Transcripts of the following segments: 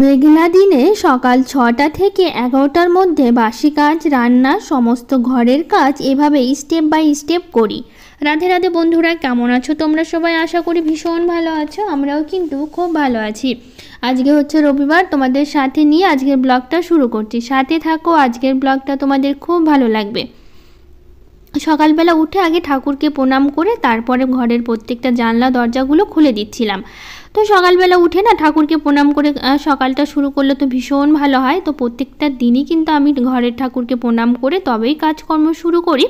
মেঘলা দিনে সকাল ৬টা থেকে ১১টার মধ্যে বাসি কাজ, রান্না, সমস্ত ঘরের কাজ এভাবেই স্টেপ বাই স্টেপ করি। রাধে রাধে বন্ধুরা, কেমন আছো তোমরা সবাই? আশা করি ভীষণ ভালো আছো। আমরাও কিন্তু খুব ভালো আছি। আজকে হচ্ছে রবিবার, তোমাদের সাথে নিয়ে আজকের ব্লগটা শুরু করছি। সাথে থাকো, আজকের ব্লগটা তোমাদের খুব ভালো লাগবে। সকালবেলা উঠে আগে ঠাকুরকে প্রণাম করে তারপরে ঘরের প্রত্যেকটা জানলা দরজাগুলো খুলে দিচ্ছিলাম। তো সকালবেলা উঠে না ঠাকুরকে প্রণাম করে সকালটা শুরু করলে তো ভীষণ ভালো হয়। তো প্রত্যেকটা দিনই কিন্তু আমি ঘরের ঠাকুরকে প্রণাম করে তবেই কাজকর্ম শুরু করি,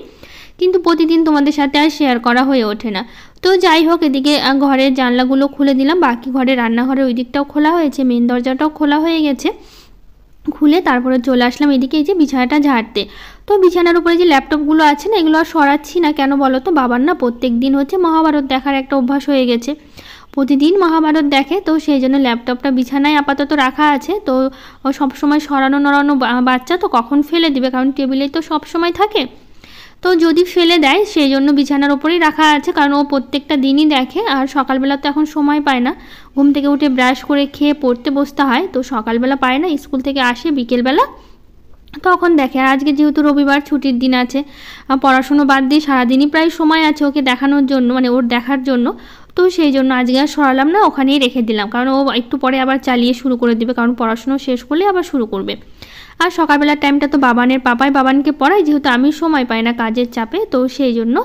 কিন্তু প্রতিদিন তোমাদের সাথে আর শেয়ার করা হয়ে ওঠে না। তো যাই হোক, এদিকে ঘরের জানলাগুলো খুলে দিলাম, বাকি ঘরে রান্নাঘরের ওই দিকটাও খোলা হয়েছে, মেন দরজাটাও খোলা হয়ে গেছে। খুলে তারপরে চলে আসলাম এদিকে এই যে বিছানাটা ঝাড়তে। তো বিছানার উপরে যে ল্যাপটপগুলো আছে না, এগুলো আর সরাচ্ছি না। কেন বলো তো, বাবার না প্রত্যেক দিন হচ্ছে মহাভারত দেখার একটা অভ্যাস হয়ে গেছে, প্রতিদিন মহাভারত দেখে। তো সেই জন্য ল্যাপটপটা বিছানায় আপাতত রাখা আছে। তো ও সবসময় সরানো নড়ানো বাচ্চা, তো কখন ফেলে দিবে, কারণ টেবিলেই তো সবসময় থাকে। তো যদি ফেলে দেয় সেই জন্য বিছানার ওপরেই রাখা আছে, কারণ ও প্রত্যেকটা দিনই দেখে। আর সকালবেলা তো এখন সময় পায় না, ঘুম থেকে উঠে ব্রাশ করে খেয়ে পড়তে বসতে হয়। তো সকালবেলা পায় না, স্কুল থেকে আসে বিকেলবেলা তখন দেখে। আর আজকে যেহেতু রবিবার, ছুটির দিন আছে, পড়াশুনো বাদ দিয়ে সারাদিনই প্রায় সময় আছে ওকে দেখানোর জন্য, মানে ওর দেখার জন্য। তো সেই জন্য আজকে আর সরালাম না, ওখানেই রেখে দিলাম, কারণ ও একটু পরে আবার চালিয়ে শুরু করে দেবে, কারণ পড়াশুনো শেষ করলে আবার শুরু করবে। আর সকালবেলার টাইমটা তো বাবানের পাপাই বাবানকে পড়ায়, যেহেতু আমি সময় পাই না কাজের চাপে। তো সেই জন্য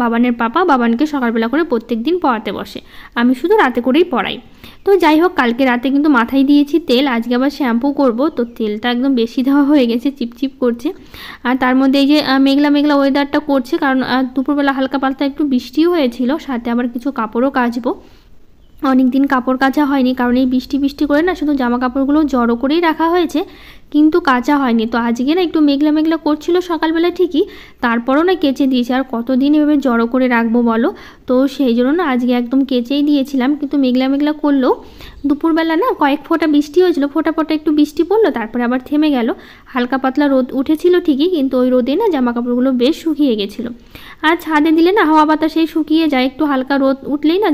বাবানের পাপা বাবানকে সকালবেলা করে প্রত্যেক দিন পড়াতে বসে, আমি শুধু রাতে করেই পড়াই। তো যাই হোক, কালকে রাতে কিন্তু মাথায় দিয়েছি তেল, আজকে আবার শ্যাম্পু করব। তো তেলটা একদম বেশি দেওয়া হয়ে গেছে, চিপচিপ করছে। আর তার মধ্যে এই যে মেঘলা মেঘলা ওয়েদারটা করছে, কারণ দুপুরবেলা হালকা পাতলা একটু বৃষ্টিও হয়েছিল, সাথে আবার কিছু কাপড়ও কাচবো। অনেক দিন কাপড় কাচা হয়নি, কারণ এই বৃষ্টি বৃষ্টি করে না শুধু জামা কাপড়গুলো জড়ো করেই রাখা হয়েছে, কিন্তু কাচা হয়নি। তো আজকে না একটু মেঘলা মেঘলা করছিল সকালবেলা ঠিকই, তারপরও না কেচে দিয়েছি। আর কতদিন এভাবে জড়ো করে রাখবো বলো? তো সেই জন্য না আজকে একদম কেচেই দিয়েছিলাম। কিন্তু মেঘলা মেঘলা করলেও দুপুরবেলা না কয়েক ফোঁটা বৃষ্টি হয়েছিল, ফোঁটা ফোঁটা একটু বৃষ্টি পড়লো, তারপরে আবার থেমে গেল। হালকা পাতলা রোদ উঠেছিল ঠিকই, কিন্তু ওই রোদে না জামা কাপড়গুলো বেশ শুকিয়ে গেছিলো। আর ছাদে দিলে না হাওয়া বাতাসেই শুকিয়ে যায়, একটু হালকা রোদ উঠলেই না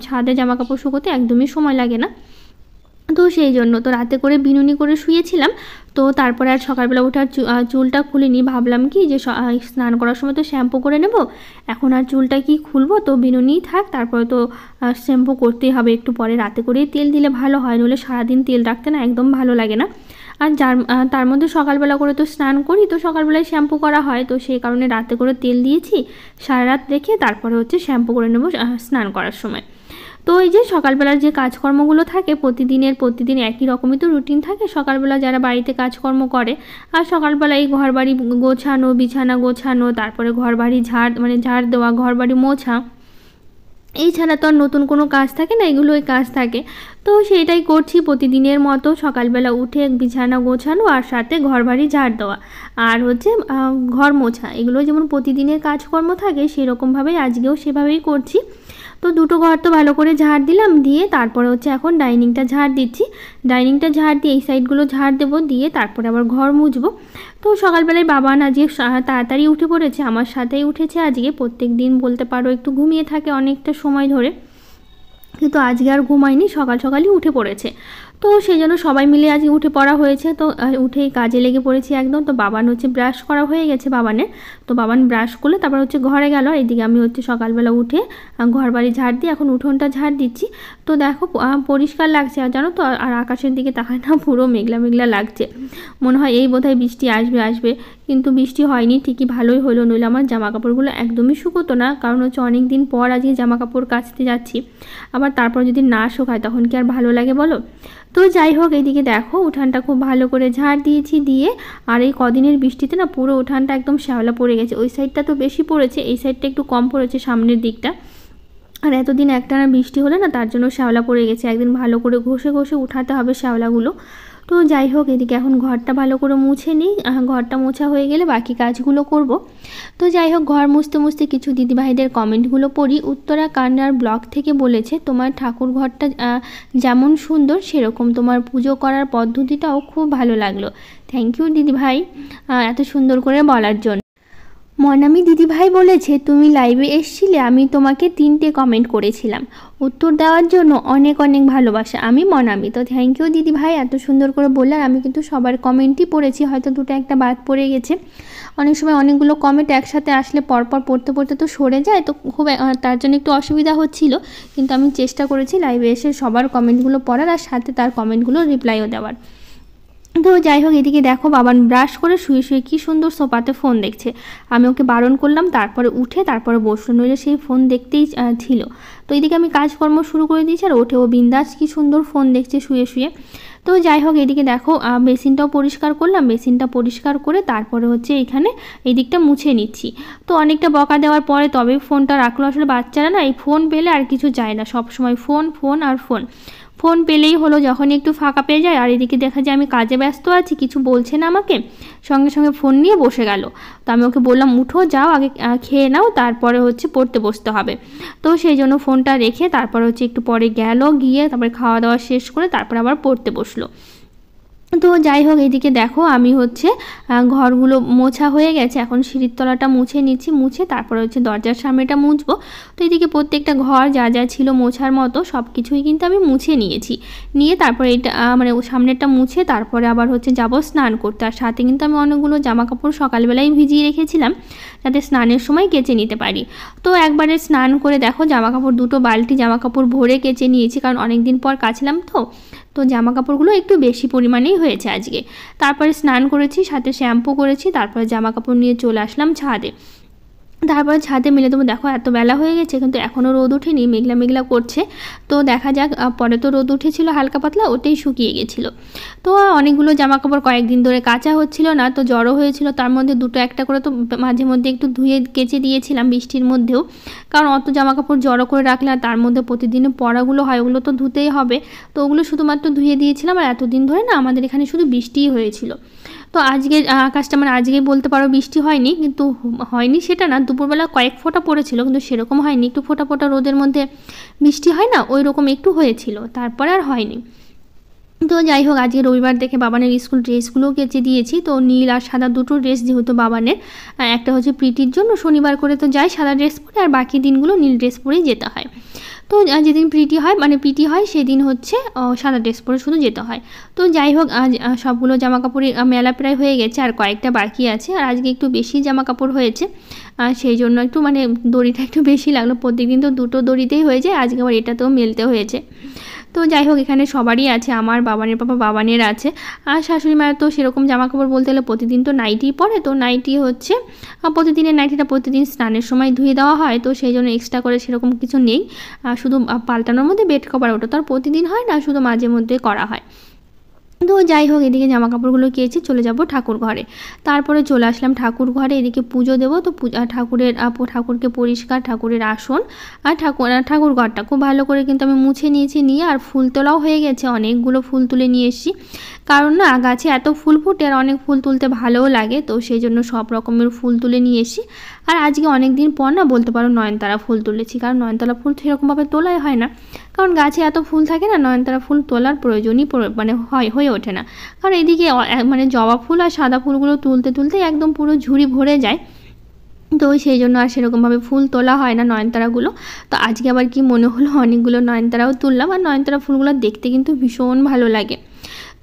ছাদে জামা কাপড় শুকোতে একদমই সময় লাগে না। তো সেই জন্য তো রাতে করে বিনুনি করে শুয়েছিলাম। তো তারপরে আর সকালবেলা উঠে আর চুলটা খুলিনি, ভাবলাম কি যে স্নান করার সময় তো শ্যাম্পু করে নেব, এখন আর চুলটা কি খুলবো, তো বিনুনিই থাক। তারপরে তো শ্যাম্পু করতেই হবে একটু পরে, রাতে করেই তেল দিলে ভালো হয়, নইলে সারাদিন তেল রাখতে না একদম ভালো লাগে না। আর তার মধ্যে সকালবেলা করে তো স্নান করি, তো সকালবেলায় শ্যাম্পু করা হয়, তো সেই কারণে রাতে করে তেল দিয়েছি, সারা রাত রেখে তারপরে হচ্ছে শ্যাম্পু করে নেব স্নান করার সময়। তো এই যে সকালবেলার যে কাজকর্মগুলো থাকে প্রতিদিন একই রকমই তো রুটিন থাকে সকালবেলা যারা বাড়িতে কাজকর্ম করে। আর সকালবেলা এই ঘর বাড়ি গোছানো, বিছানা গোছানো, তারপরে ঘর বাড়ি ঝাড় দেওয়া, ঘর বাড়ি মোছা, এই ছাড়া তো আর নতুন কোনো কাজ থাকে না, এগুলোই কাজ থাকে। তো সেইটাই করছি প্রতিদিনের মতো, সকালবেলা উঠে বিছানা গোছানো আর সাথে ঘর বাড়ি ঝাড় দেওয়া আর হচ্ছে ঘর মোছা, এগুলো যেমন প্রতিদিনের কাজকর্ম থাকে সেরকমভাবেই আজকেও সেভাবেই করছি। তো দুটো ঘর তো ভালো করে ঝাড় দিলাম, দিয়ে তারপরে হচ্ছে এখন ডাইনিংটা ঝাড় দিচ্ছি। ডাইনিংটা ঝাড় দিয়ে এই সাইডগুলো ঝাড় দেবো, দিয়ে তারপরে আবার ঘর মুছবো। তো সকালবেলায় বাবা না যে তাড়াতাড়ি উঠে পড়েছে, আমার সাথেই উঠেছে আজকে। প্রত্যেক দিন বলতে পারো একটু ঘুমিয়ে থাকে অনেকটা সময় ধরে, কিন্তু আজকে আর ঘুমায়নি, সকাল সকালই উঠে পড়েছে। তো সেই জন্য সবাই মিলে আজকে উঠে পড়া হয়েছে। তো উঠেই কাজে লেগে পড়েছি একদম। তো বাবান হচ্ছে ব্রাশ করা হয়ে গেছে বাবানের, তো বাবান ব্রাশ করলে তারপর হচ্ছে ঘরে গেল। এদিকে আমি হচ্ছে সকালবেলা উঠে ঘর বাড়ি ঝাড় দিয়ে এখন উঠোনটা ঝাড় দিচ্ছি। তো দেখো পরিষ্কার লাগছে, আর জানো তো আর আকাশের দিকে তাকায় না, পুরো মেঘলা মেঘলা লাগছে, মনে হয় এই বোধহয় বৃষ্টি আসবে, কিন্তু বৃষ্টি হয়নি ঠিকই, ভালোই হলো, নইলে আমার জামা কাপড়গুলো একদমই শুকোতো না। কারণ হচ্ছে অনেক দিন পর আজকে জামা কাপড় কাচতে যাচ্ছি, আবার তারপর যদি না শুকায় তখন কি আর ভালো লাগে বলো? তো যাই হোক, এইদিকে দেখো উঠানটা খুব ভালো করে ঝাড় দিয়েছি, দিয়ে আর এই কদিনের বৃষ্টিতে না পুরো উঠানটা একদম শ্যাওলা পড়ে গেছে। ওই সাইডটা তো বেশি পড়েছে, এই সাইডটা একটু কম পড়েছে সামনের দিকটা। আর এতদিন একটানা বৃষ্টি হলে না তার জন্য শ্যাওলা পড়ে গেছে, একদিন ভালো করে ঘষে ঘষে উঠাতে হবে শ্যাওলাগুলো। তো যাই হোক, এদিকে এখন ঘরটা ভালো করে মুছে নিই, ঘরটা মোছা হয়ে গেলে বাকি কাজগুলো করব। তো যাই হোক, ঘর মুছতে মুছতে কিছু দিদিভাইদের কমেন্টগুলো পড়ি। উত্তরা কান্নার ব্লগ থেকে বলেছে, তোমার ঠাকুর ঘরটা যেমন সুন্দর সেরকম তোমার পুজো করার পদ্ধতিটাও খুব ভালো লাগলো। থ্যাংক ইউ দিদিভাই এত সুন্দর করে বলার জন্য। মনামি দিদিভাই বলেছে তুমি লাইভে এসেছিলে, আমি তোমাকে 3টে কমেন্ট করেছিলাম, উত্তর দেওয়ার জন্য অনেক অনেক ভালোবাসা। আমি মনামি। তো থ্যাংক ইউ দিদিভাই, এত সুন্দর করে বললাম। আমি কিন্তু সবার কমেন্টই পড়েছি, হয়তো দুটো একটা বাদ পড়ে গেছে। অনেক সময় অনেকগুলো কমেন্ট একসাথে আসলে পরপর পড়তে পড়তে তো সরে যায়, তো খুব তার জন্য একটু অসুবিধা হচ্ছিল, কিন্তু আমি চেষ্টা করেছি লাইভে এসে সবার কমেন্টগুলো পড়ার আর সাথে তার কমেন্টগুলো রিপ্লাইও দেওয়ার। তো যাই হোক, এদিকে দেখো বাবান ব্রাশ করে শুয়ে শুয়ে কী সুন্দর সোফাতে ফোন দেখছে। আমি ওকে বারণ করলাম, তারপরে উঠে তারপরে বসলো, নইলে সেই ফোন দেখতেই ছিল। তো এদিকে আমি কাজকর্ম শুরু করে দিয়েছি, আর ওঠে ও বিন্দাস কী সুন্দর ফোন দেখছে শুয়ে শুয়ে। তো যাই হোক, এদিকে দেখো বেসিনটাও পরিষ্কার করলাম। বেসিনটা পরিষ্কার করে তারপরে হচ্ছে এখানে এই দিকটা মুছে নিচ্ছি। তো অনেকটা বকা দেওয়ার পরে তবে ফোনটা রাখলো। আসলে বাচ্চারা না এই ফোন পেলে আর কিছু চায় না, সব সময় ফোন ফোন আর ফোন। ফোন পেলেই হলো, যখনই একটু ফাঁকা পেয়ে যায়। আর এদিকে দেখা যায় আমি কাজে ব্যস্ত আছি, কিছু বলছে না আমাকে, সঙ্গে সঙ্গে ফোন নিয়ে বসে গেল। তো আমি ওকে বললাম উঠো, যাও আগে খেয়ে নাও, তারপরে হচ্ছে পড়তে বসতে হবে। তো সেই জন্য ফোনটা রেখে তারপরে হচ্ছে একটু পরে গেল, গিয়ে তারপরে খাওয়া দাওয়া শেষ করে তারপরে আবার পড়তে বসলো। তো যাই হোক, এইদিকে দেখো আমি হচ্ছে ঘরগুলো মোছা হয়ে গেছে, এখন সিঁড়ির তলাটা মুছে নিচ্ছি। মুছে তারপরে হচ্ছে দরজার সামনেটা মুছবো। তো এইদিকে প্রত্যেকটা ঘর যা যা ছিল মোছার মতো সব কিছুই কিন্তু আমি মুছে নিয়েছি। নিয়ে তারপরে এটা মানে সামনেরটা মুছে তারপরে আবার হচ্ছে যাব স্নান করতে। আর সাথে কিন্তু আমি অনেকগুলো জামা কাপড় সকালবেলায় ভিজিয়ে রেখেছিলাম, যাতে স্নানের সময় কেচে নিতে পারি। তো একবারে স্নান করে দেখো জামা কাপড় দুটো বালতি জামা কাপড় ভরে কেচে নিয়েছি, কারণ অনেক দিন পর কাচলাম। তো জামা কাপড়গুলো একটু বেশি পরিমাণেই হয়েছে আজকে। তারপরে স্নান করেছি, সাথে শ্যাম্পু করেছি, তারপরে জামা কাপড় নিয়ে চলে আসলাম ছাদে। তারপরে ছাদে মেলে দেবো। দেখো এত বেলা হয়ে গেছে কিন্তু এখনও রোদ ওঠেনি, মেঘলা মেঘলা করছে। তো দেখা যাক, পরে তো রোদ উঠেছিল হালকা পাতলা, ওতেই শুকিয়ে গেছিলো। তো অনেকগুলো জামা কাপড় কয়েকদিন ধরে কাচা হচ্ছিল না, তো জড়ো হয়েছিল, তার মধ্যে দুটো একটা করে তো মাঝে মধ্যে একটু ধুয়ে কেচে দিয়েছিলাম বৃষ্টির মধ্যেও, কারণ অত জামা কাপড় জড়ো করে রাখলে আর তার মধ্যে প্রতিদিনে পরাগুলো হয়, ওগুলো তো ধুতেই হবে। তো ওগুলো শুধুমাত্র ধুয়ে দিয়েছিলাম। আর এতদিন ধরে না আমাদের এখানে শুধু বৃষ্টিই হয়েছিল। তো আজকে আকাশটা মানে আজকেই বলতে পারো বৃষ্টি হয়নি, কিন্তু হয়নি সেটা না, দুপুরবেলা কয়েক ফোঁটা পড়েছিল, কিন্তু সেরকম হয়নি। একটু ফোঁটা ফোঁটা রোদের মধ্যে বৃষ্টি হয় না, ওই রকম একটু হয়েছিল, তারপরে আর হয়নি। তো যাই হোক, আজকে রবিবার দেখে বাবানের স্কুল ড্রেসগুলোও কেচে দিয়েছি। তো নীল আর সাদা দুটো ড্রেস যেহেতু বাবানের, একটা হচ্ছে প্রীতির জন্য, শনিবার করে তো যায় সাদা ড্রেস পরে, আর বাকি দিনগুলো নীল ড্রেস পরেই যেতে হয়। তো যেদিন পিটি হয় সেদিন হচ্ছে সাদা ড্রেস পরে শুধু যেতে হয়। তো যাই হোক, আজ সবগুলো জামা কাপড়ের মেলা প্রায় হয়ে গেছে, আর কয়েকটা বাকি আছে। আর আজকে একটু বেশি জামা কাপড় হয়েছে, সেই জন্য একটু মানে দড়িটা একটু বেশি লাগলো। প্রত্যেকদিন তো দুটো দড়িতেই হয়ে যায়, আজকে আবার এটাতেও মেলতে হয়েছে। তো যাই হোক, এখানে সবারই আছে, আমার বাবানের পাপা বাবানের আছে। আর শাশুড়ি মায়ের তো সেরকম জামা কাপড় বলতে গেলে প্রতিদিন তো নাইটিই পরে। তো নাইটি হচ্ছে প্রতিদিনের নাইটিটা প্রতিদিন স্নানের সময় ধুয়ে দেওয়া হয়, তো সেই জন্য এক্সট্রা করে সেরকম কিছু নেই। শুধু পাল্টানোর মধ্যে বেড কভার, ওটা তো আর প্রতিদিন হয় না, শুধু মাঝে মধ্যে করা হয়। তো যাই হোক, এদিকে জামা কাপড়গুলো কেচে চলে যাব ঠাকুর ঘরে। তারপরে চলে আসলাম ঠাকুর ঘরে, এদিকে পুজো দেবো। তো ঠাকুরকে পরিষ্কার, ঠাকুরের আসন আর ঠাকুর ঘরটা খুব ভালো করে কিন্তু আমি মুছে নিয়েছি। নিয়ে আর ফুল তোলাও হয়ে গেছে, অনেকগুলো ফুল তুলে নিয়ে এসেছি, কারণ না গাছে এত ফুল ফুটে আর অনেক ফুল তুলতে ভালোও লাগে। তো সেই জন্য সব রকমের ফুল তুলে নিয়ে এসেছি। আর আজকে অনেক দিন পর না বলতে পারো নয়নতারা ফুল তুলেছি, কারণ নয়নতারা ফুল সেরকমভাবে তোলাই হয় না, কারণ গাছে এত ফুল থাকে না, নয়নতারা ফুল তোলার প্রয়োজনই মানে হয়ে ওঠে না। কারণ এদিকে মানে জবা ফুল আর সাদা ফুলগুলো তুলতে তুলতে একদম পুরো ঝুড়ি ভরে যায়। তো সেই জন্য আর সেরকমভাবে ফুল তোলা হয় না নয়নতারাগুলো। তো আজকে আবার কি মনে হলো অনেকগুলো নয়নতারাও তুললাম। আর নয়নতারা ফুলগুলো দেখতে কিন্তু ভীষণ ভালো লাগে।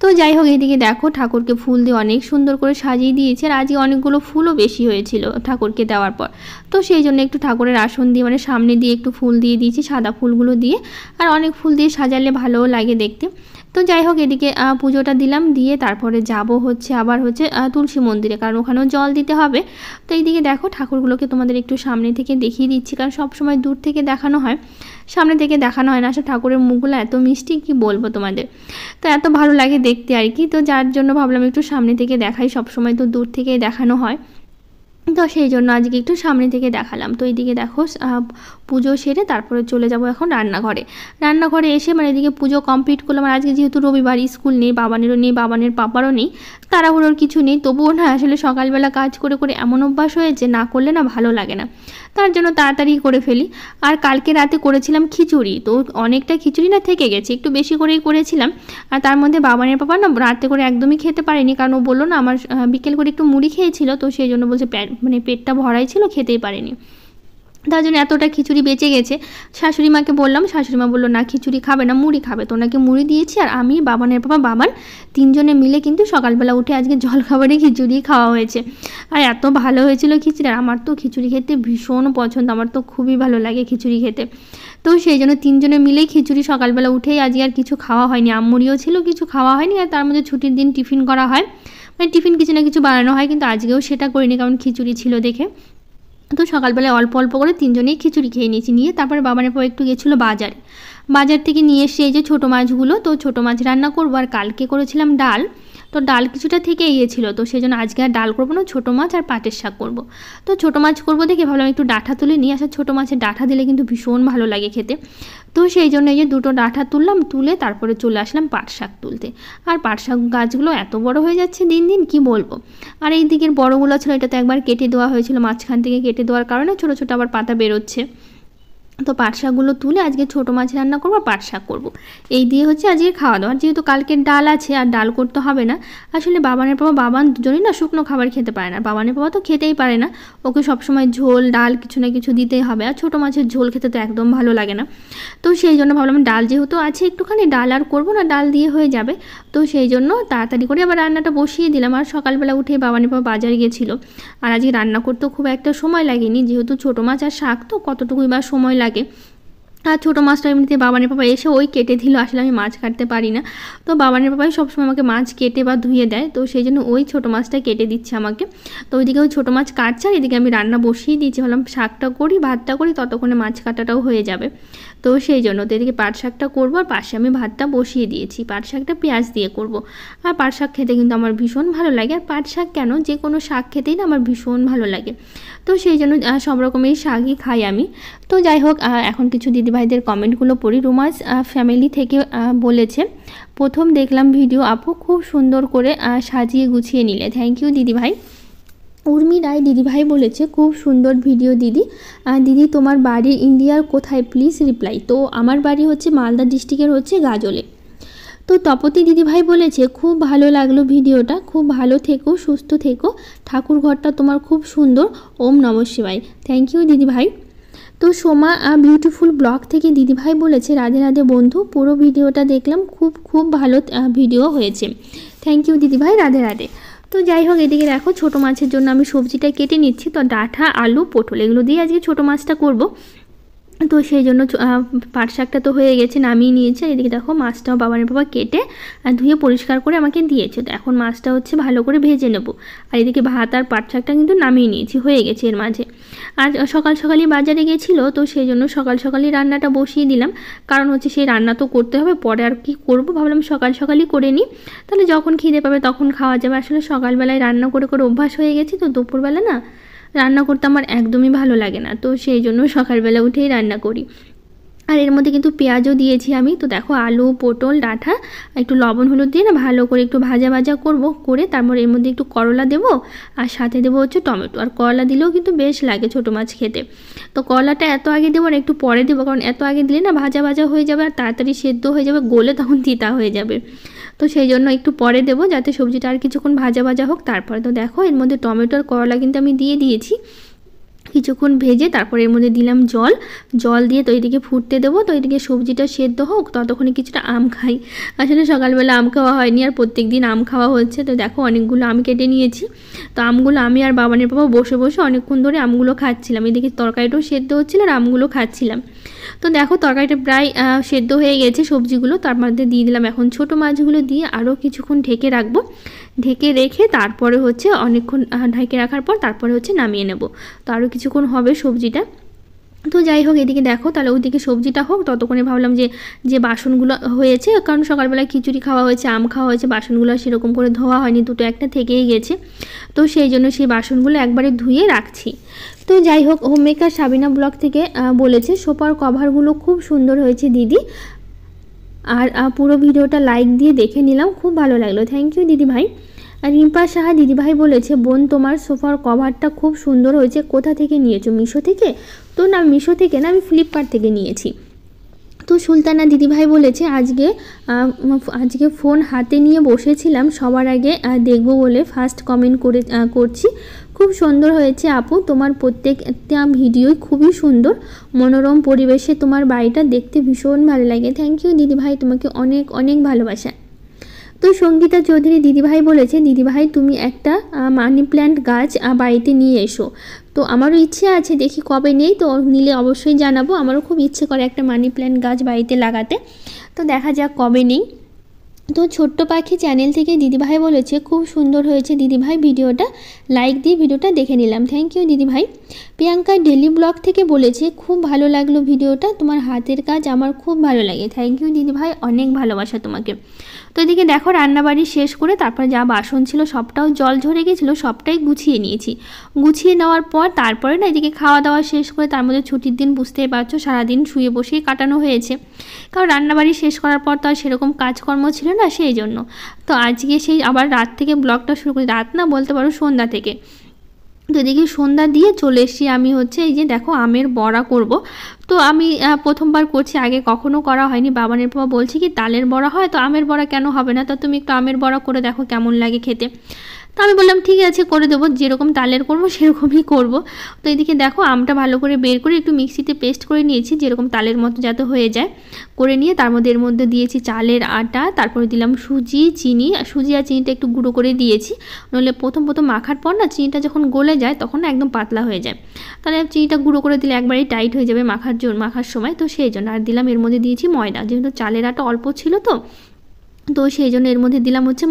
তো যাই হোক, এদিকে দেখো ঠাকুরকে ফুল দিয়ে অনেক সুন্দর করে সাজিয়ে দিয়েছে। আর আজকে অনেকগুলো ফুলও বেশি হয়েছিল ঠাকুরকে দেওয়ার পর। তো সেই জন্য একটু ঠাকুরের আসন দিয়ে মানে সামনে দিয়ে একটু ফুল দিয়ে দিয়েছি, সাদা ফুলগুলো দিয়ে। আর অনেক ফুল দিয়ে সাজালে ভালোও লাগে দেখতে। তো যাই হোক, এদিকে পুজোটা দিলাম, দিয়ে তারপরে যাব হচ্ছে আবার হচ্ছে তুলসী মন্দিরে, কারণ ওখানেও জল দিতে হবে। তো এইদিকে দেখো ঠাকুরগুলোকে তোমাদের একটু সামনে থেকে দেখিয়ে দিচ্ছি, কারণ সব সময় দূর থেকে দেখানো হয়, সামনে থেকে দেখানো হয় না। আসলে ঠাকুরের মুখগুলো এত মিষ্টি কি বলবো তোমাদের, তো এত ভালো লাগে দেখতে আর কি। তো যার জন্য ভাবলাম একটু সামনে থেকে দেখাই, সব সময় তো দূর থেকেই দেখানো হয়। তো সেই জন্য আজকে একটু সামনে থেকে দেখালাম। তো এইদিকে দেখো পুজো সেরে তারপরে চলে যাব এখন রান্নাঘরে এসে মানে এদিকে পুজো কমপ্লিট করলাম। আর আজকে যেহেতু রবিবার, স্কুল নেই, বাবানেরও নেই, বাবানের পাপারও নেই, তাড়াহুড়োর কিছু নেই, তবুও না আসলে সকালবেলা কাজ করে করে এমন অভ্যাস হয়েছে, না করলে না ভালো লাগে না, তার জন্য তাড়াতাড়ি করে ফেলি। আর কালকে রাতে করেছিলাম খিচুড়ি, তো অনেকটা খিচুড়ি না থেকে গেছে, একটু বেশি করেই করেছিলাম। আর তার মধ্যে বাবানের পাপা না রাতে করে একদমই খেতে পারেনি, কারণ ও বললো না আমার বিকেল করে একটু মুড়ি খেয়েছিল, তো সেই জন্য বলছে মানে পেটটা ভরাই ছিল, খেতেই পারেনি, তার জন্য এতটা খিচুড়ি বেঁচে গেছে। শাশুড়ি মাকে বললাম, শাশুড়ি মা বললো না খিচুড়ি খাবে না, মুড়ি খাবে, তো ওনাকে মুড়ি দিয়েছি। আর আমি, বাবানের পাপা, বাবান তিনজনে মিলে কিন্তু সকালবেলা উঠে আজকে জলখাবারে খিচুড়ি খাওয়া হয়েছে। আর এত ভালো হয়েছিল খিচুড়ি, আর আমার তো খিচুড়ি খেতে ভীষণ পছন্দ, আমার তো খুবই ভালো লাগে খিচুড়ি খেতে। তো সেই জন্য তিনজনে মিলেই খিচুড়ি সকালবেলা উঠেই আজকে আর কিছু খাওয়া হয়নি, আম্মুরিও ছিল, কিছু খাওয়া হয়নি। আর তার মধ্যে ছুটির দিন টিফিন করা হয়, মানে টিফিন কিছু না কিছু বানানো হয়, কিন্তু আজকেও সেটা করিনি কারণ খিচুড়ি ছিল দেখে। তো সকালবেলায় অল্প অল্প করে তিনজনেই খিচুড়ি খেয়ে নিয়েছি। নিয়ে তারপরে বাবানের পর একটু গেছিলো বাজার থেকে নিয়ে এসে এই যে ছোটো মাছগুলো, তো ছোটো মাছ রান্না করবো। আর কালকে করেছিলাম ডাল, তো ডাল কিছুটা থেকে গিয়েছিলো, তো সেই জন্য আজকে আর ডাল করবো না, ছোটো মাছ আর পাটের শাক করবো। তো ছোটো মাছ করবো দেখে ভাবলাম একটু ডাঁটা তুলে নিয়ে আসা, ছোটো মাছের ডাঁটা দিলে কিন্তু ভীষণ ভালো লাগে খেতে। তো সেই জন্য এই যে দুটো ডাঁটা তুললাম, তুলে তারপরে চলে আসলাম পাট শাক তুলতে। আর পাট শাক গাছগুলো এত বড় হয়ে যাচ্ছে দিন দিন, কি বলবো। আর এই দিকের বড়গুলো ছিল, এটা তো একবার কেটে দেওয়া হয়েছিল, মাঝখান থেকে কেটে দেওয়ার কারণে ছোটো ছোটো আবার পাতা বেরোচ্ছে। তো পাট শাকগুলো তুলে আজকে ছোটো মাছ রান্না করবো, আর পাট শাক করবো, এই দিয়ে হচ্ছে আজকে খাওয়া দাওয়া। যেহেতু কালকের ডাল আছে আর ডাল করতে হবে না। আসলে বাবানের বাবা, বাবান দুজনেই না শুকনো খাবার খেতে পারে না, বাবানের বাবা তো খেতেই পারে না, ওকে সবসময় ঝোল ডাল কিছু না কিছু দিতেই হবে। আর ছোটো মাছের ঝোল খেতে তো একদম ভালো লাগে না। তো সেই জন্য ভাবলাম ডাল যেহেতু আছে একটুখানি, ডাল আর করবো না, ডাল দিয়ে হয়ে যাবে। তো সেই জন্য তাড়াতাড়ি করে আবার রান্নাটা বসিয়ে দিলাম। আর সকালবেলা উঠে বাবানের বাবা বাজারে গেছিলো, আর আজকে রান্না করতেও খুব একটা সময় লাগেনি, যেহেতু ছোটো মাছ আর শাক তো কতটুকুই বা সময় লাগে। আর ছোটো মাছটা এমনিতে বাবানের পাপা এসে ওই কেটে দিল, আসলে আমি মাছ কাটতে পারি না, তো বাবানের পাপাই সবসময় আমাকে মাছ কেটে বা ধুয়ে দেয়, তো সেই জন্য ওই ছোটো মাছটা কেটে দিচ্ছে আমাকে। তো ওইদিকে ওই ছোটো মাছ কাটছে, আর এদিকে আমি রান্না বসিয়ে দিয়েছি, ভাবলাম শাকটা করি ভাতটা করি, ততক্ষণে মাছ কাটাটাও হয়ে যাবে। তো সেই জন্য তো এদিকে পাট শাকটা করবো, আর পাশে আমি ভাতটা বসিয়ে দিয়েছি, পাট শাকটা পেঁয়াজ দিয়ে করব। আর পাট শাক খেতে কিন্তু আমার ভীষণ ভালো লাগে, আর পাট শাক কেন, যে কোনো শাক খেতেই না আমার ভীষণ ভালো লাগে। তো সেই জন্য সব রকমের শাকই খাই আমি। তো যাই হোক, এখন কিছু দিদিভাইদের কমেন্টগুলো পড়ি। রুমাস ফ্যামিলি থেকে বলেছে, প্রথম দেখলাম ভিডিও, আপু খুব সুন্দর করে সাজিয়ে গুছিয়ে নিলে, থ্যাংক ইউ দিদিভাই। উর্মি রায় দিদিভাই বলেছে, খুব সুন্দর ভিডিও দিদি। দিদি তোমার বাড়ি ইন্ডিয়ার কোথায় প্লিজ রিপ্লাই। তো আমার বাড়ি হচ্ছে মালদা ডিস্ট্রিক্টের হচ্ছে গাজলে। তো তপতি দিদিভাই বলেছে, খুব ভালো লাগলো ভিডিওটা, খুব ভালো থেকো, সুস্থ থেকো, ঠাকুর ঘরটা তোমার খুব সুন্দর, ওম নমঃ শিবায়, থ্যাংক ইউ দিদিভাই। তো সোমা বিউটিফুল ব্লগ থেকে দিদিভাই বলেছে, রাধে রাধে বন্ধু, পুরো ভিডিওটা দেখলাম, খুব খুব ভালো ভিডিও হয়েছে, থ্যাংক ইউ দিদিভাই, রাধে রাধে। তো যাই হোক, এদিকে দেখো ছোটো মাছের জন্য আমি সবজিটা কেটে নিচ্ছি। তো ডাঁটা, আলু, পটল এগুলো দিয়ে আজকে ছোটো মাছটা করব। তো সেই জন্য পাট শাকটা তো হয়ে গেছে, নামিয়ে নিয়েছে। আর এদিকে দেখো মাছটাও বাবানের বাবা কেটে ধুয়ে পরিষ্কার করে আমাকে দিয়েছে। তো এখন মাছটা হচ্ছে ভালো করে ভেজে নেব। আর এদিকে ভাত আর পাট শাকটা কিন্তু নামিয়ে নিয়েছি, হয়ে গেছে এর মাঝে। আর সকাল সকালই বাজারে গেছিলো, তো সেই জন্য সকাল সকালই রান্নাটা বসিয়ে দিলাম, কারণ হচ্ছে সেই রান্না তো করতে হবে, পরে আর কি করব, ভাবলাম সকাল সকালই করে নিই, তাহলে যখন খিদে পাবে তখন খাওয়া যাবে। আসলে সকালবেলায় রান্না করে করে অভ্যাস হয়ে গেছি, তো দুপুরবেলা না রান্না করতে আমার একদমই ভালো লাগে না, তো সেই জন্য সকালবেলা উঠেই রান্না করি। আর এর মধ্যে কিন্তু পেঁয়াজও দিয়েছি আমি। তো দেখো আলু, পটল, ডাঁটা একটু লবণ হলুদ দিয়ে না ভালো করে একটু ভাজা ভাজা করব, করে তারপর এর মধ্যে একটু করলা দেবো, আর সাথে দেবো হচ্ছে টমেটো। আর করলা দিলেও কিন্তু বেশ লাগে ছোটো মাছ খেতে। তো করলাটা এত আগে দেবো না, একটু পরে দেবো, কারণ এত আগে দিলে না ভাজা ভাজা হয়ে যাবে, আর তাড়াতাড়ি সেদ্ধ হয়ে যাবে, গলে তখন তিতা হয়ে যাবে। তো সেই জন্য একটু পরে দেবো, যাতে সবজিটা আর কিছুক্ষণ ভাজা ভাজা হোক। তারপরে তো দেখো এর মধ্যে টমেটো আর করলা কিন্তু আমি দিয়ে দিয়েছি, কিছুক্ষণ ভেজে তারপরে এর মধ্যে দিলাম জল দিয়ে, তো এইদিকে ফুটতে দেবো। তো এইদিকে সবজিটা সেদ্ধ হোক, ততক্ষণে কিছুটা আম খাই। আসলে সকালবেলা আম খাওয়া হয়নি, আর প্রত্যেক দিন আম খাওয়া হচ্ছে। তো দেখো অনেকগুলো আম কেটে নিয়েছি। তো আমগুলো আমি আর বাবানের বাবা বসে বসে অনেকক্ষণ ধরে আমগুলো খাচ্ছিলাম, এদিকে তরকারিটাও সেদ্ধ হচ্ছিলো আর আমগুলো খাচ্ছিলাম। তো দেখো তরকারিটা প্রায় সেদ্ধ হয়ে গেছে, সবজিগুলো তার মধ্যে দিয়ে দিলাম। এখন ছোটো মাছগুলো দিয়ে আরও কিছুক্ষণ ঢেকে রাখবো, ঢেকে রেখে তারপরে হচ্ছে অনেকক্ষণ ঢেকে রাখার পর তারপরে হচ্ছে নামিয়ে নেব। তো আরও কিছুক্ষণ হবে সবজিটা। তো যাই হোক, এদিকে দেখো তাহলে ওইদিকে সবজিটা হোক, ততক্ষণে ভাবলাম যে যে বাসনগুলো হয়েছে, কারণ সকালবেলা খিচুড়ি খাওয়া হয়েছে, আম খাওয়া হয়েছে, বাসনগুলো সেরকম করে ধোয়া হয়নি, দুটো একটা থেকেই গেছে। তো সেই জন্য সেই বাসনগুলো একবারে ধুয়ে রাখছি। তো যাই হোক, হোমমেকার সাবিনা ব্লগ থেকে বলেছে সোফার কভারগুলো খুব সুন্দর হয়েছে দিদি, আর পুরো ভিডিওটা লাইক দিয়ে দেখে নিলাম, খুব ভালো লাগলো, থ্যাংক ইউ দিদি ভাই। আর রিম্পা সাহা দিদিভাই বলেছে বোন তোমার সোফার কভারটা খুব সুন্দর হয়েছে, কোথা থেকে নিয়েছো, মিশো থেকে? তো না, মিশো থেকে না, আমি ফ্লিপকার্ট থেকে নিয়েছি। তো সুলতানা দিদিভাই বলেছে আজকে ফোন হাতে নিয়ে বসেছিলাম, সবার আগে দেখবো বলে ফার্স্ট কমেন্ট করছি। খুব সুন্দর হয়েছে আপু, তোমার প্রত্যেকটা ভিডিওই খুবই সুন্দর, মনোরম পরিবেশে তোমার বাড়িটা দেখতে ভীষণ ভালো লাগে। থ্যাংক ইউ দিদিভাই, তোমাকে অনেক অনেক ভালোবাসা। তো সঙ্গীতা চৌধুরী দিদিভাই বলেছে দিদিভাই তুমি একটা মানি প্ল্যান্ট গাছ বাড়িতে নিয়ে এসো। তো আমারও ইচ্ছে আছে, দেখি কবে নেই, তো নিলে অবশ্যই জানাবো। আমারও খুব ইচ্ছে করে একটা মানি প্ল্যান্ট গাছ বাড়িতে লাগাতে, তো দেখা যাক কবে নেই। তো ছোট্ট পাখি চ্যানেল থেকে দিদিভাই বলেছে খুব সুন্দর হয়েছে দিদিভাই ভিডিওটা, লাইক দিয়ে ভিডিওটা দেখে নিলাম, থ্যাংক ইউ দিদিভাই। প্রিয়াঙ্কা ডেলি ব্লগ থেকে বলেছে খুব ভালো লাগলো ভিডিওটা, তোমার হাতের কাজ আমার খুব ভালো লাগে, থ্যাংক ইউ দিদিভাই, অনেক ভালোবাসা তোমাকে। তো এদিকে দেখো রান্নাবাড়ি শেষ করে তারপর যা বাসন ছিল সবটাও জল ঝরে গেছিলো, সবটাই গুছিয়ে নিয়েছি। গুছিয়ে নেওয়ার পর তারপরে না এদিকে খাওয়া দাওয়া শেষ করে, তার মধ্যে ছুটির দিন বুঝতেই পারছো সারাদিন শুয়ে বসেই কাটানো হয়েছে, কারণ রান্নাবাড়ি শেষ করার পর তো আর সেরকম কাজকর্ম ছিল না, সেই জন্য। তো আজকে সেই আবার রাত থেকে ব্লগটা শুরু করি, রাত না বলতে পারো সন্ধ্যা থেকে। তো এদিকে সন্ধ্যা দিয়ে চলে এসেছি আমি হচ্ছে এই যে দেখো আমের বড়া করব। তো আমি প্রথমবার করছি, আগে কখনো করা হয়নি। বাবানের বাবা বলছে কি তালের বড়া হয়, তো আমের বড়া কেন হবে না, তো তুমি একটু আমের বড়া করে দেখো কেমন লাগে খেতে। তো আমি বললাম ঠিক আছে করে দেবো, যেরকম তালের করবো সেরকমই করব। তো এদিকে দেখো আমটা ভালো করে বের করে একটু মিক্সিতে পেস্ট করে নিয়েছি, যেরকম তালের মতো যাতে হয়ে যায়, করে নিয়ে তার মধ্যে এর মধ্যে দিয়েছি চালের আটা, তারপরে দিলাম সুজি, চিনি, সুজি আর চিনিটা একটু গুঁড়ো করে দিয়েছি, নইলে প্রথম মাখার পর না চিনিটা যখন গলে যায় তখন না একদম পাতলা হয়ে যায়, তাহলে চিনিটা গুঁড়ো করে দিলে একবারেই টাইট হয়ে যাবে মাখার সময়, তো সেই জন্য। আর দিলাম এর মধ্যে দিয়েছি ময়দা, যেহেতু চালের আটা অল্প ছিল তো সেই জন্য এর মধ্যে দিলাম হচ্ছে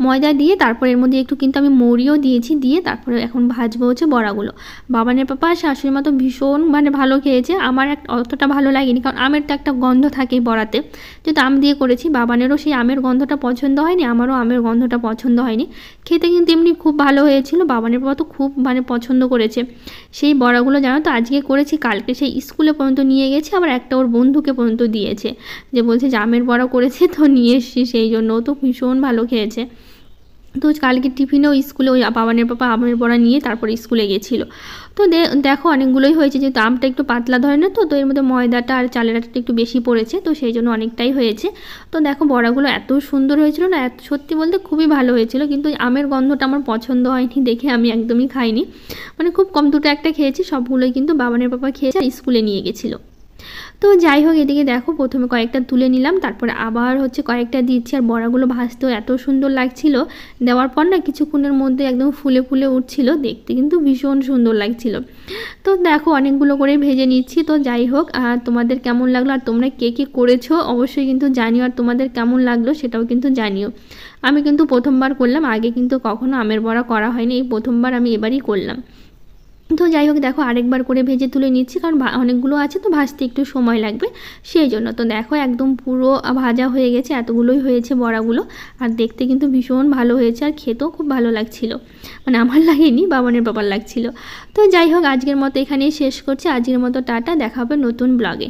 ময়দা দিয়ে তারপর এর মধ্যে একটু কিন্তু আমি মৌরিও দিয়েছি, দিয়ে তারপরে এখন ভাজবো হচ্ছে বড়াগুলো। বাবানের পাপা শাশুড়ি মা তো ভীষণ ভালো খেয়েছে, আমার অতটা ভালো লাগেনি, কারণ আমের তো একটা গন্ধ থাকে বড়াতে, যেহেতু আম দিয়ে করেছি, বাবানেরও সেই আমের গন্ধটা পছন্দ হয়নি, আমারও আমের গন্ধটা পছন্দ হয়নি। খেতে কিন্তু এমনি খুব ভালো হয়েছিল, বাবানের পাপা তো খুব পছন্দ করেছে সেই বড়াগুলো। জানো তো আজকে করেছি, কালকে সেই স্কুলে পর্যন্ত নিয়ে গেছে, আবার একটা ওর বন্ধুকে পর্যন্ত দিয়েছে, যে বলছে যে আমের বড়া করেছে তো নিয়ে এসছি, সেই জন্য ও তো ভীষণ ভালো খেয়েছে। তো কালকে টিফিনেও স্কুলে ওই বাবানের পাপা আমের বড়া নিয়ে তারপরে স্কুলে গেছিলো। তো দেখো অনেকগুলোই হয়েছে, যেহেতু আমটা একটু পাতলা ধরে না, তো এর মধ্যে ময়দাটা আর চালের আটাটা একটু বেশি পড়েছে, তো সেই জন্য অনেকটাই হয়েছে। তো দেখো বড়াগুলো এত সুন্দর হয়েছিল না, সত্যি বলতে খুবই ভালো হয়েছিল, কিন্তু আমের গন্ধটা আমার পছন্দ হয়নি দেখে আমি একদমই খাইনি, খুব কম দুটো একটা খেয়েছি, সবগুলোই কিন্তু বাবানের পাপা খেয়েছে আর স্কুলে নিয়ে গেছিলো। তো যাই হোক, এদিকে দেখো প্রথমে কয়েকটা তুলে নিলাম, তারপরে আবার হচ্ছে কয়েকটা দিচ্ছি, আর বড়াগুলো ভাজতেও এত সুন্দর লাগছিল, দেওয়ার পর না কিছুক্ষণের মধ্যে একদম ফুলে ফুলে উঠছিল, দেখতে কিন্তু ভীষণ সুন্দর লাগছিল। তো দেখো অনেকগুলো করে ভেজে নিচ্ছি। তো যাই হোক, তোমাদের কেমন লাগলো আর তোমরা কে কে করেছো অবশ্যই কিন্তু জানিও, আর তোমাদের কেমন লাগলো সেটাও কিন্তু জানিও। আমি কিন্তু প্রথমবার করলাম, আগে কিন্তু কখনো আমের বড়া করা হয়নি, এই প্রথমবার আমি এবারই করলাম। তো যাই হোক দেখো আরেকবার করে ভেজে তুলে নিচ্ছি, কারণ অনেকগুলো আছে তো ভাজতে একটু সময় লাগবে, সেই জন্য। তো দেখো একদম পুরো ভাজা হয়ে গেছে, এতগুলোই হয়েছে বড়াগুলো, আর দেখতে কিন্তু ভীষণ ভালো হয়েছে, আর খেতেও খুব ভালো লাগছিল, আমার লাগেনি, বাবানের বাবার লাগছিল। তো যাই হোক আজকের মতো এখানেই শেষ করছি, আজকের মতো টাটা, দেখা হবে নতুন ব্লগে।